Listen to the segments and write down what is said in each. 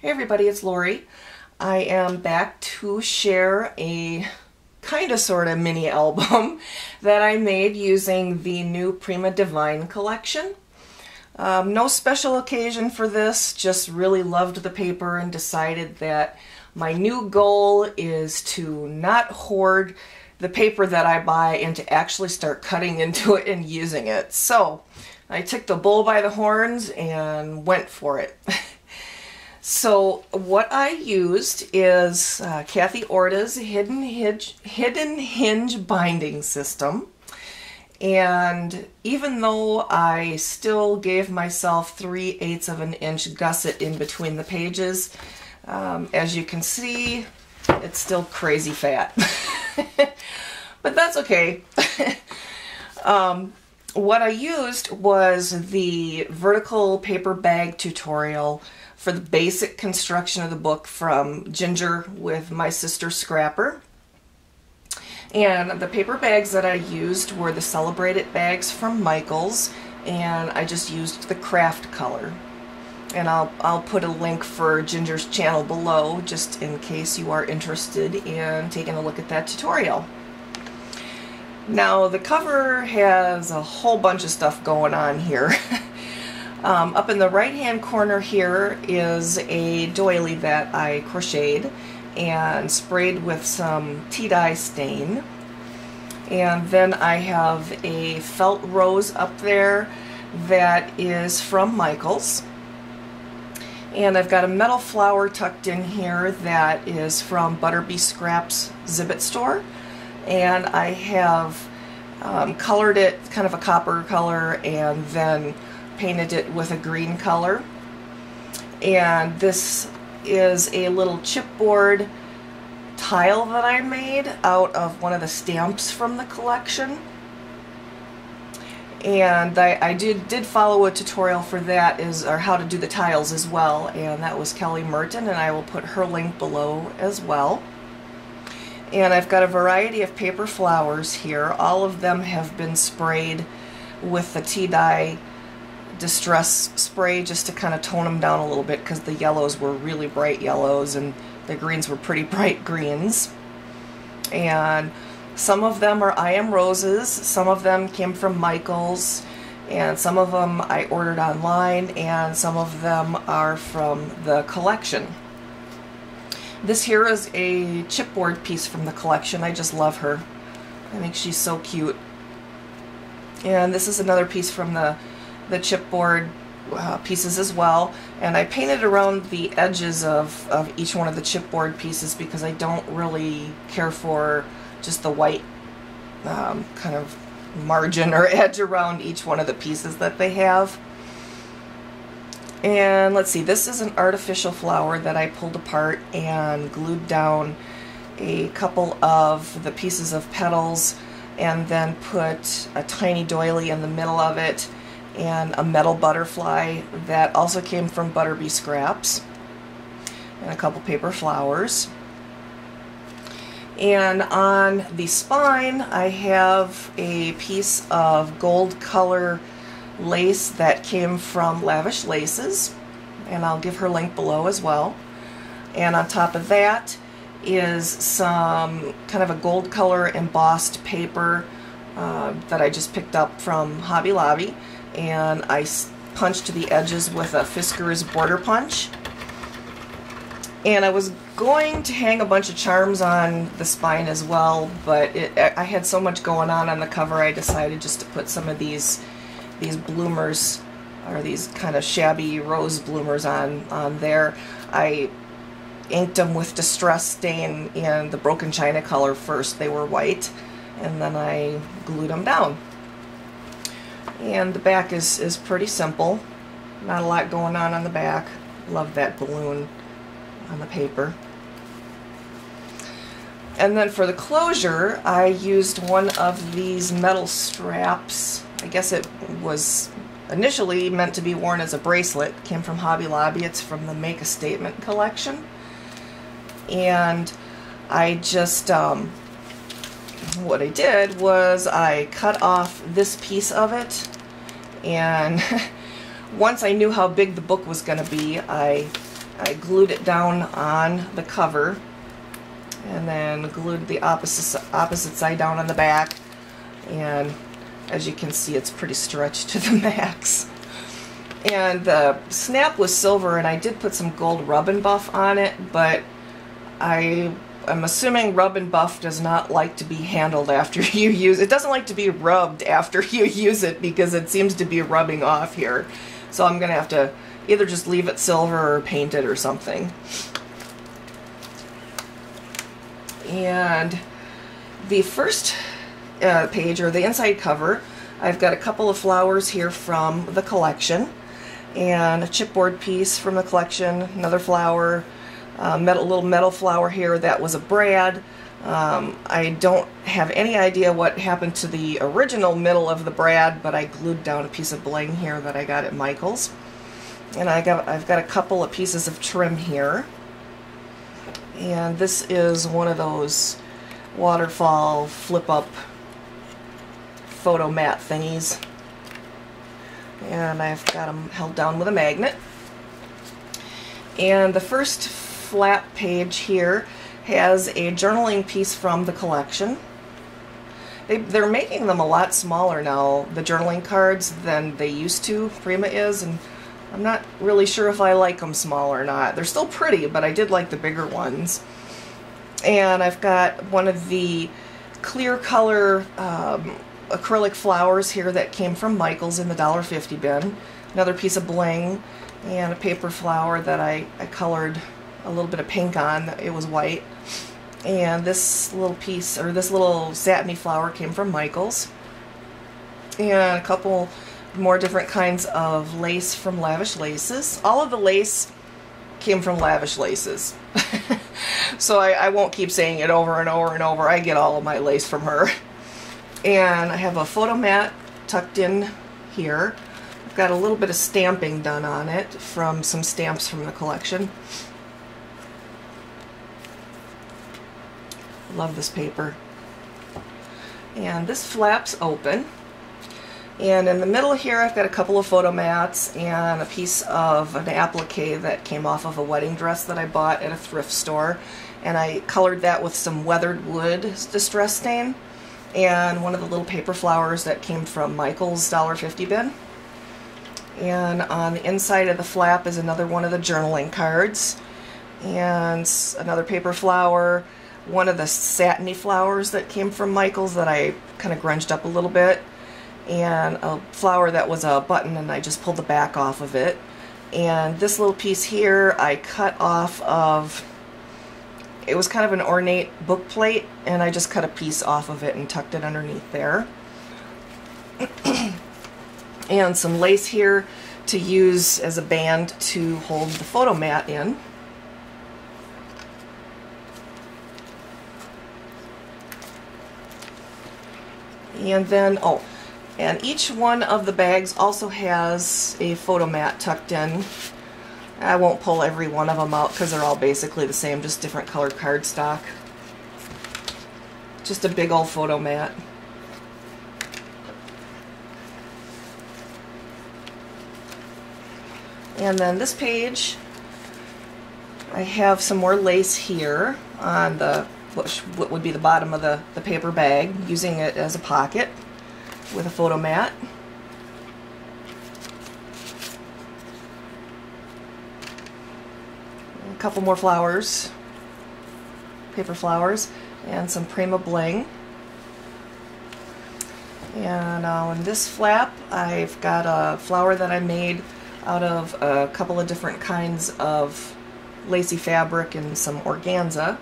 Hey everybody, it's Lori. I am back to share a kind of sort of mini album that I made using the new Prima Divine collection. No special occasion for this, just really loved the paper and decided that my new goal is to not hoard the paper that I buy and to actually start cutting into it and using it. So I took the bull by the horns and went for it. So what I used is Kathy Orta's hidden hinge binding system. And even though I still gave myself 3/8 of an inch gusset in between the pages, as you can see, it's still crazy fat. But that's okay. What I used was the vertical paper bag tutorial for the basic construction of the book from Ginger with MySistersScrapper. And the paper bags that I used were the Celebrate It bags from Michaels, and I just used the craft color. And I'll put a link for Ginger's channel below just in case you are interested in taking a look at that tutorial. Now the cover has a whole bunch of stuff going on here. Up in the right hand corner here is a doily that I crocheted and sprayed with some tea dye stain. And then I have a felt rose up there that is from Michaels. And I've got a metal flower tucked in here that is from ButterBeeScraps Zibbet store. And I have colored it kind of a copper color and then painted it with a green color. And this is a little chipboard tile that I made out of one of the stamps from the collection. And I did follow a tutorial for that, or how to do the tiles as well, and that was Kelly Merton, and I will put her link below as well. And I've got a variety of paper flowers here. All of them have been sprayed with the tea dye distress spray just to kind of tone them down a little bit, because the yellows were really bright yellows and the greens were pretty bright greens. And some of them are I Am Roses, some of them came from Michaels, and some of them I ordered online, and some of them are from the collection. This here is a chipboard piece from the collection. I just love her. I think she's so cute. And this is another piece from the chipboard pieces as well. And I painted around the edges of each one of the chipboard pieces because I don't really care for just the white kind of margin or edge around each one of the pieces that they have. And let's see, this is an artificial flower that I pulled apart and glued down a couple of the pieces of petals and then put a tiny doily in the middle of it and a metal butterfly that also came from ButterBeeScraps, and a couple paper flowers. And on the spine I have a piece of gold color lace that came from Lavish Laces, and I'll give her link below as well. And on top of that is some kind of a gold color embossed paper that I just picked up from Hobby Lobby, and I punched the edges with a Fisker's border punch. And I was going to hang a bunch of charms on the spine as well, but I had so much going on the cover, I decided just to put some of these bloomers, or these kind of shabby rose bloomers on there. I inked them with distress stain in the broken china color first. They were white, and then I glued them down. And the back is pretty simple. Not a lot going on the back. Love that balloon on the paper. And then for the closure, I used one of these metal straps. I guess it was initially meant to be worn as a bracelet. It came from Hobby Lobby. It's from the Make a Statement collection. And I just, what I did was I cut off this piece of it, and once I knew how big the book was going to be, I I glued it down on the cover and then glued the opposite side down on the back, and as you can see, it's pretty stretched to the max. And the snap was silver, and I did put some gold rub and buff on it, but I'm assuming rub and buff does not like to be handled after you use it. It doesn't like to be rubbed after you use it because it seems to be rubbing off here. So I'm going to have to either just leave it silver or paint it or something. And the first page, or the inside cover, I've got a couple of flowers here from the collection, and a chipboard piece from the collection, another flower, little metal flower here that was a brad. I don't have any idea what happened to the original middle of the brad, but I glued down a piece of bling here that I got at Michael's. And I've got a couple of pieces of trim here. And this is one of those waterfall flip-up photo mat thingies. And I've got them held down with a magnet. And the first flap page here has a journaling piece from the collection. They're making them a lot smaller now, the journaling cards, than they used to, Prima is, and I'm not really sure if I like them small or not. They're still pretty, but I did like the bigger ones. And I've got one of the clear color acrylic flowers here that came from Michael's in the $1.50 bin. Another piece of bling, and a paper flower that I colored a little bit of pink on. It was white. And this little piece, or this little satiny flower, came from Michael's. And a couple more different kinds of lace from Lavish Laces. All of the lace came from Lavish Laces. So I won't keep saying it over and over and over. I get all of my lace from her. And I have a photo mat tucked in here. I've got a little bit of stamping done on it from some stamps from the collection. Love this paper. And this flaps open. And in the middle here I've got a couple of photo mats and a piece of an applique that came off of a wedding dress that I bought at a thrift store. And I colored that with some weathered wood distress stain. And one of the little paper flowers that came from Michael's $1.50 bin. And on the inside of the flap is another one of the journaling cards. And another paper flower. One of the satiny flowers that came from Michael's that I kind of grunged up a little bit. And a flower that was a button, and I just pulled the back off of it. And this little piece here I cut off of, it was kind of an ornate book plate, and I just cut a piece off of it and tucked it underneath there. And some lace here to use as a band to hold the photo mat in. And then, and each one of the bags also has a photo mat tucked in. I won't pull every one of them out because they're all basically the same, just different colored cardstock. Just a big old photo mat. And then this page, I have some more lace here on the what would be the bottom of the paper bag, using it as a pocket with a photo mat. A couple more flowers, paper flowers, and some Prima bling. And on this flap, I've got a flower that I made out of a couple of different kinds of lacy fabric and some organza.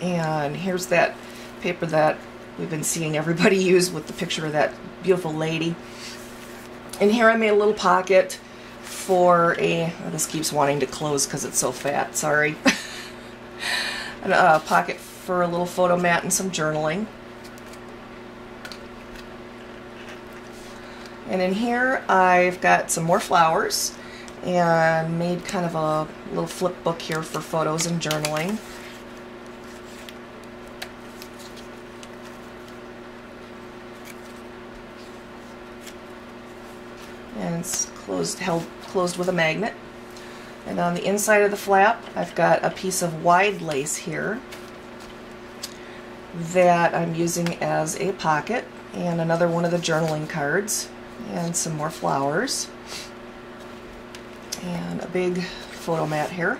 And here's that paper that we've been seeing everybody use with the picture of that beautiful lady. And here I made a little pocket for a, this keeps wanting to close because it's so fat, sorry. A pocket for a little photo mat and some journaling. And in here I've got some more flowers and made kind of a little flip book here for photos and journaling. And it's closed with a magnet. And on the inside of the flap, I've got a piece of wide lace here that I'm using as a pocket, and another one of the journaling cards, and some more flowers, and a big photo mat here.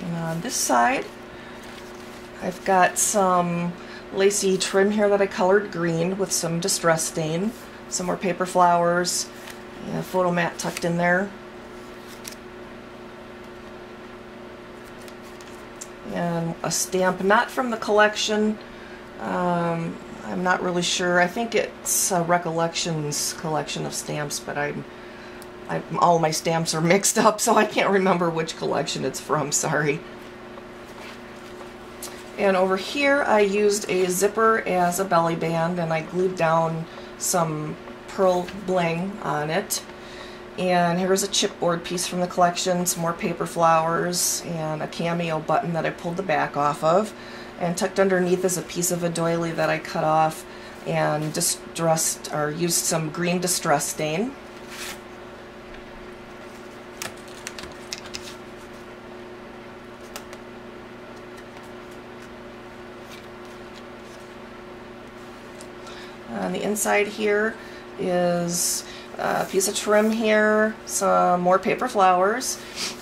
And on this side, I've got some lacy trim here that I colored green with some distress stain, some more paper flowers, and a photo mat tucked in there, and a stamp not from the collection. I'm not really sure. I think it's a Recollections collection of stamps, but all my stamps are mixed up, so I can't remember which collection it's from, sorry. And over here I used a zipper as a belly band, and I glued down some pearl bling on it. And here's a chipboard piece from the collection, some more paper flowers, and a cameo button that I pulled the back off of. And tucked underneath is a piece of a doily that I cut off and used some green distress stain. On the inside here is a piece of trim here, some more paper flowers,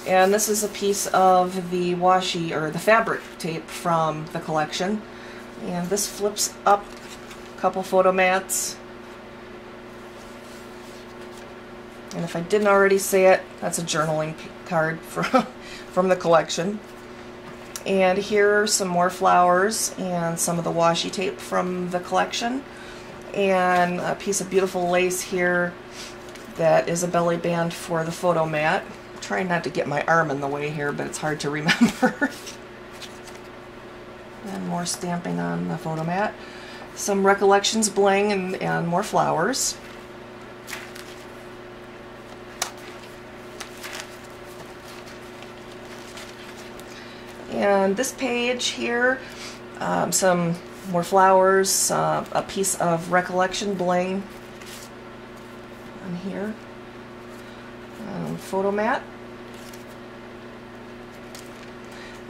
and this is a piece of the washi, or the fabric tape from the collection. And this flips up a couple photo mats. And if I didn't already say it, that's a journaling card from the collection. And here are some more flowers and some of the washi tape from the collection. And a piece of beautiful lace here that is a belly band for the photo mat. I'm trying not to get my arm in the way here, but it's hard to remember. And more stamping on the photo mat. Some Recollections bling and more flowers. And this page here, some more flowers, a piece of Recollection bling on here, photo mat,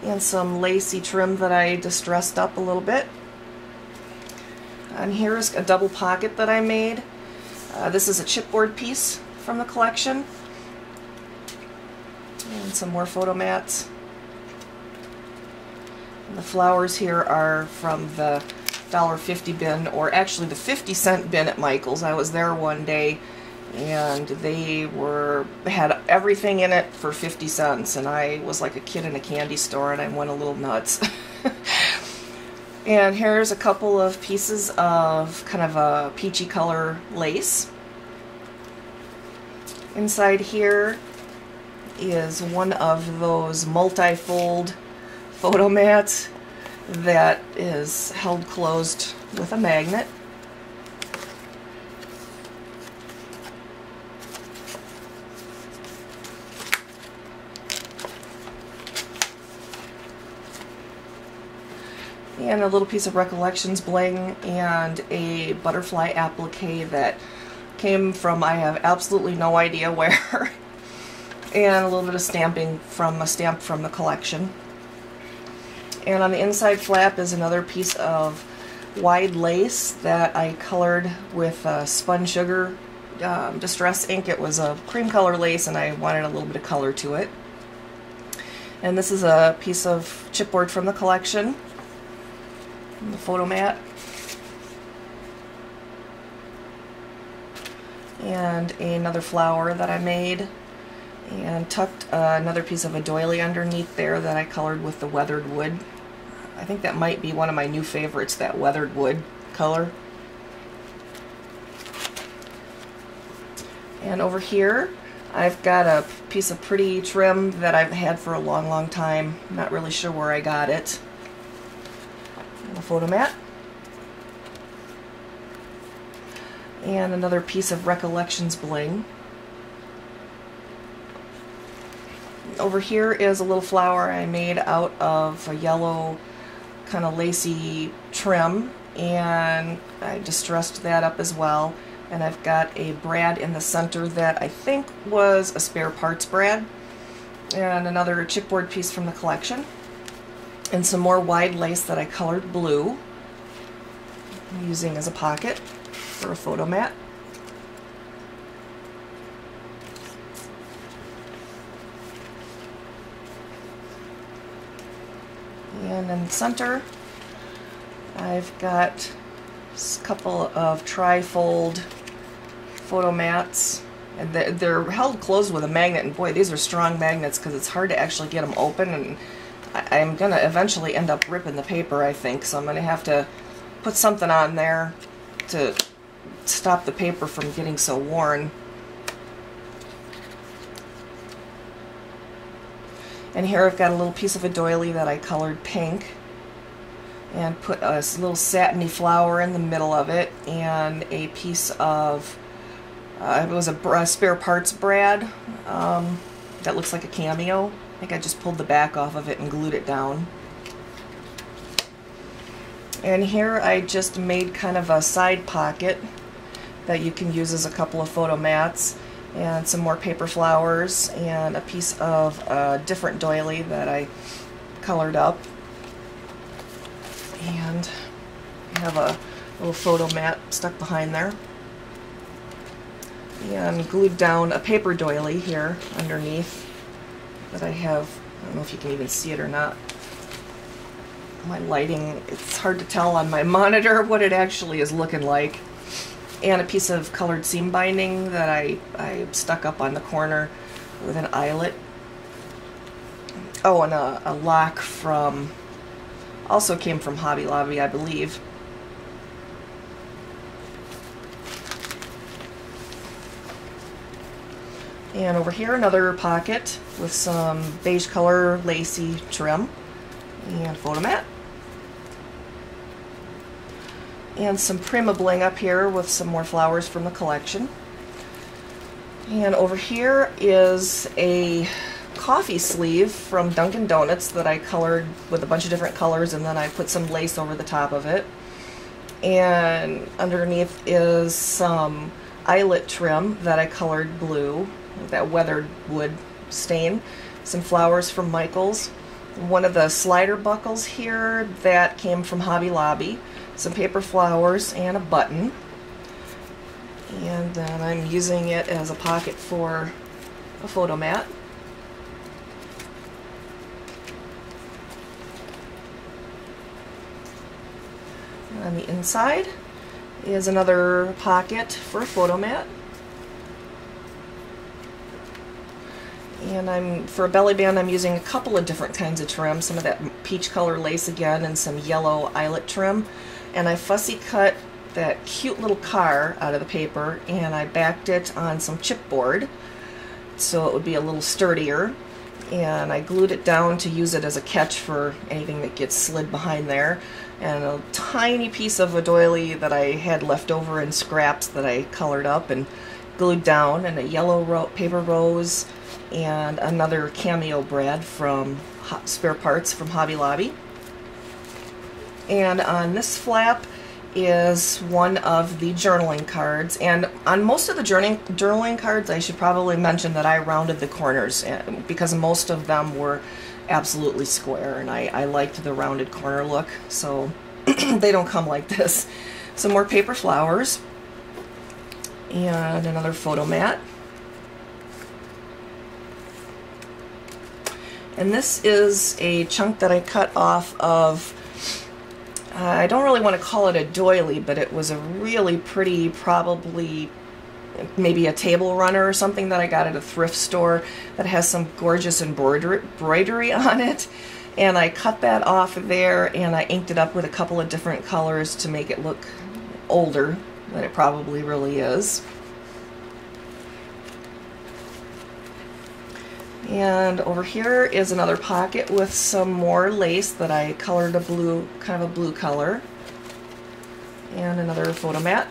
and some lacy trim that I distressed up a little bit. And here's a double pocket that I made. This is a chipboard piece from the collection, and some more photo mats. And the flowers here are from the $1.50 bin, or actually the 50-cent bin at Michael's. I was there one day and they had everything in it for 50 cents, and I was like a kid in a candy store and I went a little nuts. And here's a couple of pieces of kind of a peachy color lace. Inside here is one of those multi-fold photo mats that is held closed with a magnet. And a little piece of Recollections bling and a butterfly applique that came from, I have absolutely no idea where. And a little bit of stamping from a stamp from the collection. And on the inside flap is another piece of wide lace that I colored with spun sugar distress ink. It was a cream color lace and I wanted a little bit of color to it. And this is a piece of chipboard from the collection, the photo mat, and another flower that I made, and tucked another piece of a doily underneath there that I colored with the weathered wood. I think that might be one of my new favorites, that weathered wood color. And over here I've got a piece of pretty trim that I've had for a long time. Not really sure where I got it. And a photo mat. And another piece of Recollections bling. Over here is a little flower I made out of a yellow kind of lacy trim, and I distressed that up as well. And I've got a brad in the center that I think was a spare parts brad, and another chipboard piece from the collection, and some more wide lace that I colored blue, I'm using as a pocket for a photo mat. And in the center, I've got a couple of tri-fold photo mats, and they're held closed with a magnet, and boy, these are strong magnets because it's hard to actually get them open, and I'm going to eventually end up ripping the paper, I think, so I'm going to have to put something on there to stop the paper from getting so worn. And here I've got a little piece of a doily that I colored pink and put a little satiny flower in the middle of it, and a piece of, it was a spare parts brad that looks like a cameo. I think I just pulled the back off of it and glued it down. And here I just made kind of a side pocket that you can use as a couple of photo mats, and some more paper flowers, and a piece of a different doily that I colored up. And I have a little photo mat stuck behind there. And glued down a paper doily here underneath that I have. I don't know if you can even see it or not. My lighting, it's hard to tell on my monitor what it actually is looking like. And a piece of colored seam binding that I stuck up on the corner with an eyelet. Oh, and a lock from, also came from Hobby Lobby, I believe. And over here, another pocket with some beige color lacy trim and photo mat. And some Prima bling up here with some more flowers from the collection. And over here is a coffee sleeve from Dunkin' Donuts that I colored with a bunch of different colors, and then I put some lace over the top of it. And underneath is some eyelet trim that I colored blue, that weathered wood stain. Some flowers from Michael's. One of the slider buckles here that came from Hobby Lobby. Some paper flowers and a button. And then I'm using it as a pocket for a photo mat. And on the inside is another pocket for a photo mat. And for a belly band, I'm using a couple of different kinds of trim. Some of that peach color lace again, and some yellow eyelet trim. And I fussy cut that cute little car out of the paper, and I backed it on some chipboard so it would be a little sturdier. And I glued it down to use it as a catch for anything that gets slid behind there. And a tiny piece of a doily that I had left over in scraps that I colored up and glued down, and a yellow paper rose, and another cameo brad from spare parts from Hobby Lobby. And on this flap is one of the journaling cards, and on most of the journaling cards I should probably mention that I rounded the corners because most of them were absolutely square, and I liked the rounded corner look, so they don't come like this. Some more paper flowers and another photo mat. And this is a chunk that I cut off of, I don't really want to call it a doily, but it was a really pretty, probably maybe a table runner or something that I got at a thrift store that has some gorgeous embroidery on it. And I cut that off there, and I inked it up with a couple of different colors to make it look older than it probably really is. And over here is another pocket with some more lace that I colored a blue, kind of a blue color, and another photo mat.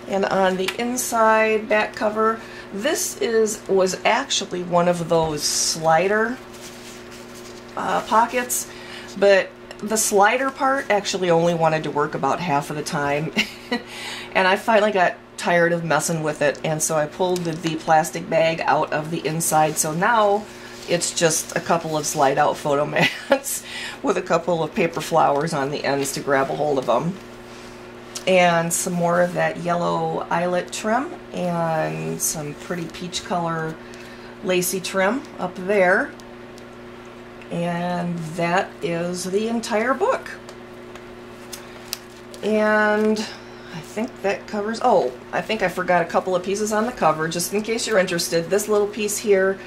And on the inside back cover, this was actually one of those slider pockets, but the slider part actually only wanted to work about half of the time. And I finally got tired of messing with it, and so I pulled the plastic bag out of the inside, so now it's just a couple of slide out photo mats with a couple of paper flowers on the ends to grab a hold of them. And some more of that yellow eyelet trim and some pretty peach color lacy trim up there. And that is the entire book. And I think that covers, oh, I think I forgot a couple of pieces on the cover, just in case you're interested. This little piece here,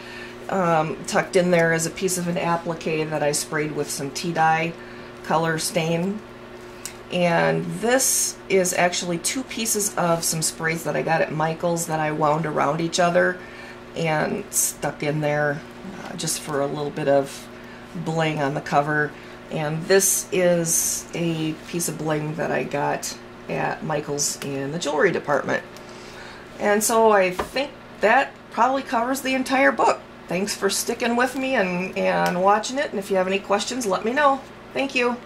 tucked in there, is a piece of an applique that I sprayed with some tea dye color stain. And this is actually two pieces of some sprays that I got at Michael's that I wound around each other and stuck in there just for a little bit of bling on the cover. And this is a piece of bling that I got at Michael's in the jewelry department. And so I think that probably covers the entire book. Thanks for sticking with me and watching it, and if you have any questions, let me know. Thank you.